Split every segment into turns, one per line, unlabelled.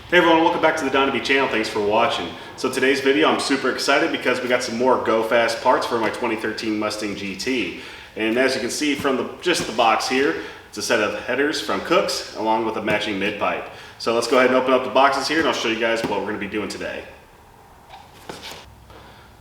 Hey everyone, welcome back to the Dyno channel. Thanks for watching. So today's video, I'm super excited because we got some more Go Fast parts for my 2013 Mustang GT. And as you can see from just the box here, it's a set of headers from Kooks along with a matching mid pipe. So let's go ahead and open up the boxes here and I'll show you guys what we're going to be doing today.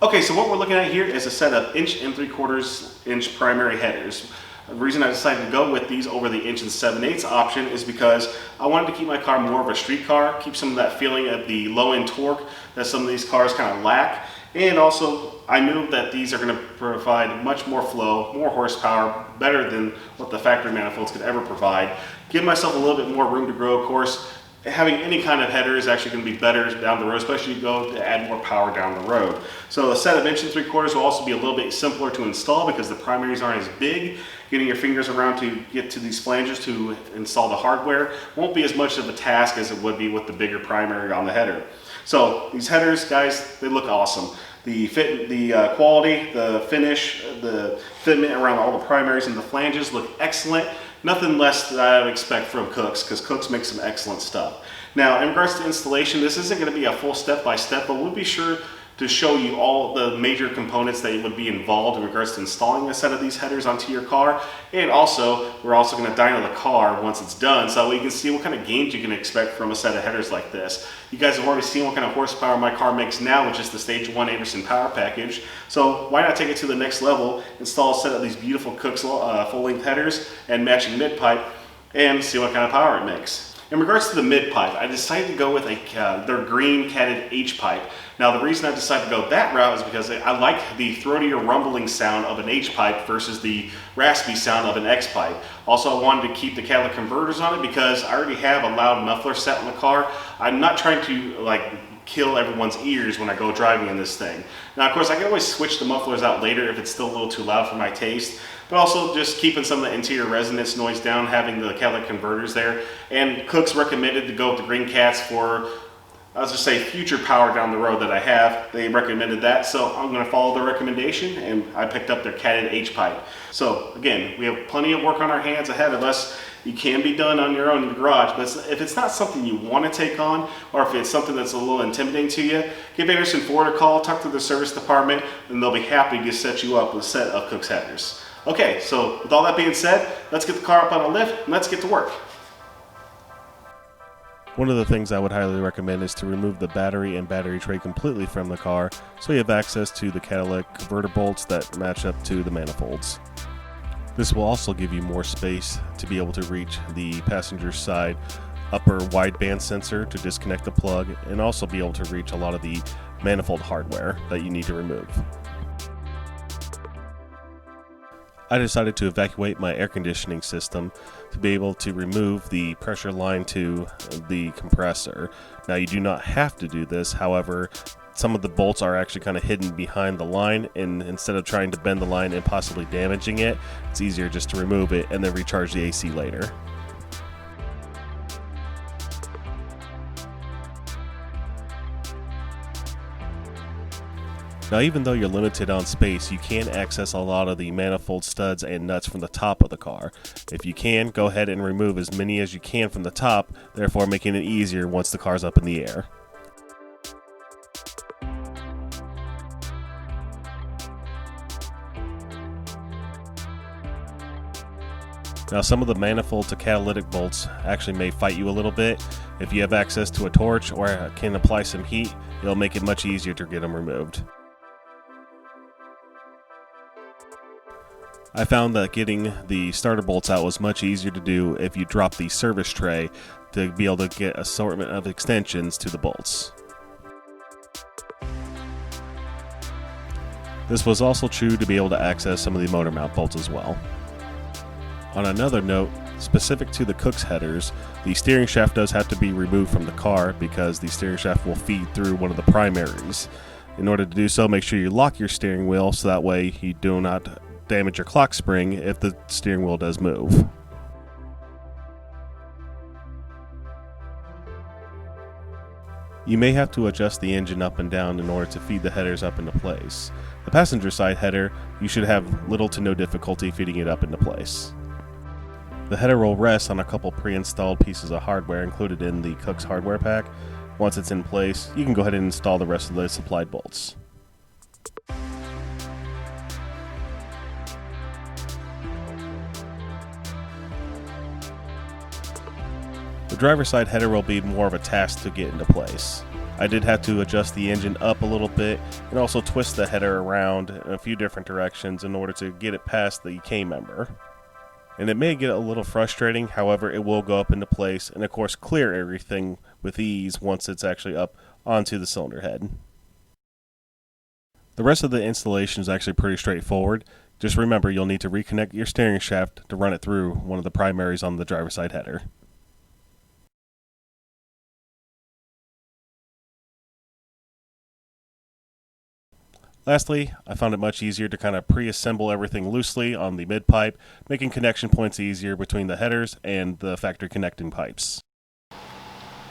Okay, so what we're looking at here is a set of 1 3/4 inch primary headers. The reason I decided to go with these over the 1 7/8 option is because I wanted to keep my car more of a street car, keep some of that feeling of the low end torque that some of these cars kind of lack. And also, I knew that these are going to provide much more flow, more horsepower, better than what the factory manifolds could ever provide. Give myself a little bit more room to grow, of course. Having any kind of header is actually going to be better down the road, especially if you go to add more power down the road. So a set of 1 3/4 will also be a little bit simpler to install because the primaries aren't as big. Getting your fingers around to get to these flanges to install the hardware won't be as much of a task as it would be with the bigger primary on the header. So these headers, guys, they look awesome. The fit, the quality, the finish, the fitment around all the primaries and the flanges look excellent. Nothing less than I would expect from Kooks, because Kooks makes some excellent stuff. Now, in regards to installation, this isn't going to be a full step-by-step, but we'll be sure to show you all the major components that would be involved in regards to installing a set of these headers onto your car. And also, we're also going to dyno the car once it's done, so you can see what kind of gains you can expect from a set of headers like this. You guys have already seen what kind of horsepower my car makes now with just the Stage 1 Anderson power package. So why not take it to the next level, install a set of these beautiful Kooks full-length headers and matching mid-pipe, and see what kind of power it makes. In regards to the mid-pipe, I decided to go with their green catted H-pipe. Now the reason I decided to go that route is because I like the throatier rumbling sound of an H-pipe versus the raspy sound of an X-pipe. Also, I wanted to keep the catalytic converters on it because I already have a loud muffler set on the car. I'm not trying to kill everyone's ears when I go driving in this thing. Now, of course, I can always switch the mufflers out later if it's still a little too loud for my taste, but also just keeping some of the interior resonance noise down, having the catalytic converters there. And Kooks recommended to go with the green cats for, let's just say, future power down the road that I have. They recommended that, so I'm going to follow their recommendation, and I picked up their catted H-pipe. So again, we have plenty of work on our hands ahead of us. You can be done on your own in the garage, but if it's not something you want to take on, or if it's something that's a little intimidating to you, give Anderson Ford a call, talk to the service department, and they'll be happy to set you up with a set of Kooks headers. Okay, so with all that being said, let's get the car up on a lift and let's get to work.
One of the things I would highly recommend is to remove the battery and battery tray completely from the car so you have access to the catalytic converter bolts that match up to the manifolds. This will also give you more space to be able to reach the passenger side upper wideband sensor to disconnect the plug, and also be able to reach a lot of the manifold hardware that you need to remove. I decided to evacuate my air conditioning system to be able to remove the pressure line to the compressor. Now, you do not have to do this, however, some of the bolts are actually kind of hidden behind the line, and instead of trying to bend the line and possibly damaging it, it's easier just to remove it and then recharge the AC later. Now, even though you're limited on space, you can access a lot of the manifold studs and nuts from the top of the car. If you can, go ahead and remove as many as you can from the top, therefore making it easier once the car's up in the air. Now, some of the manifold to catalytic bolts actually may fight you a little bit. If you have access to a torch or can apply some heat, it'll make it much easier to get them removed. I found that getting the starter bolts out was much easier to do if you drop the service tray to be able to get assortment of extensions to the bolts. This was also true to be able to access some of the motor mount bolts as well. On another note, specific to the Kooks headers, the steering shaft does have to be removed from the car because the steering shaft will feed through one of the primaries. In order to do so, make sure you lock your steering wheel so that way you do not damage your clock spring if the steering wheel does move. You may have to adjust the engine up and down in order to feed the headers up into place. The passenger side header, you should have little to no difficulty feeding it up into place. The header will rest on a couple pre-installed pieces of hardware included in the Kooks hardware pack, Once it's in place, you can go ahead and install the rest of the supplied bolts. The driver's side header will be more of a task to get into place. I did have to adjust the engine up a little bit and also twist the header around in a few different directions in order to get it past the K-member. And it may get a little frustrating, however it will go up into place and of course clear everything with ease once it's actually up onto the cylinder head. The rest of the installation is actually pretty straightforward. Just remember you'll need to reconnect your steering shaft to run it through one of the primaries on the driver's side header. Lastly, I found it much easier to kind of pre-assemble everything loosely on the mid-pipe, making connection points easier between the headers and the factory connecting pipes.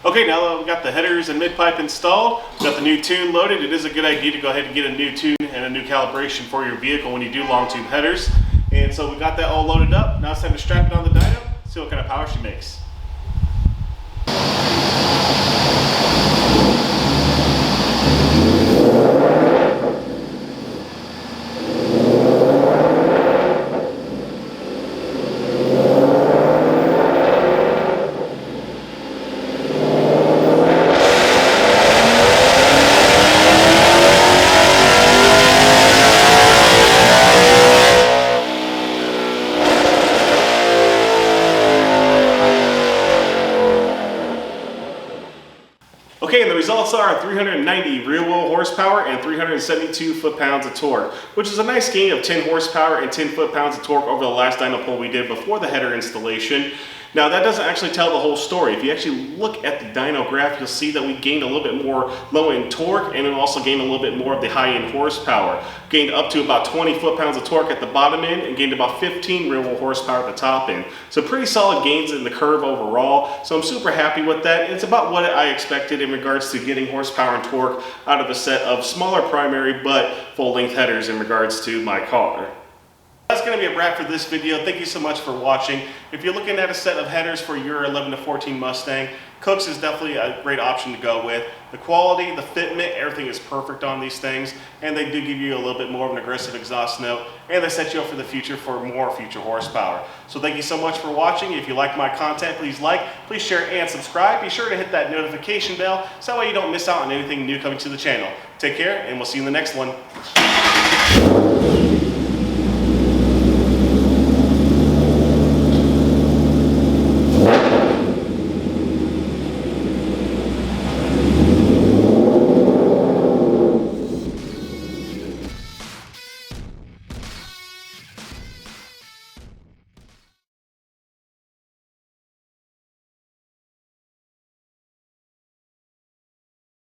Okay, now that we've got the headers and mid-pipe installed, we've got the new tune loaded, it is a good idea to go ahead and get a new tune and a new calibration for your vehicle when you do long tube headers. And so we've got that all loaded up. Now it's time to strap it on the dyno, see what kind of power she makes. Okay, and the results are 390 rear-wheel horsepower and 372 foot-pounds of torque, which is a nice gain of 10 horsepower and 10 foot-pounds of torque over the last dyno pull we did before the header installation. Now that doesn't actually tell the whole story. If you actually look at the dyno graph, you'll see that we gained a little bit more low-end torque and then also gained a little bit more of the high-end horsepower. Gained up to about 20 foot-pounds of torque at the bottom end and gained about 15 rear-wheel horsepower at the top end. So pretty solid gains in the curve overall. So I'm super happy with that. It's about what I expected in regards to getting horsepower and torque out of a set of smaller primary but full-length headers in regards to my car. That's going to be a wrap for this video. Thank you so much for watching. If you're looking at a set of headers for your 11 to 14 Mustang, Kooks is definitely a great option to go with. The quality, the fitment, everything is perfect on these things, and they do give you a little bit more of an aggressive exhaust note, and they set you up for the future for more future horsepower. So thank you so much for watching. If you like my content, please like, please share, and subscribe. Be sure to hit that notification bell so that way you don't miss out on anything new coming to the channel. Take care, and we'll see you in the next one.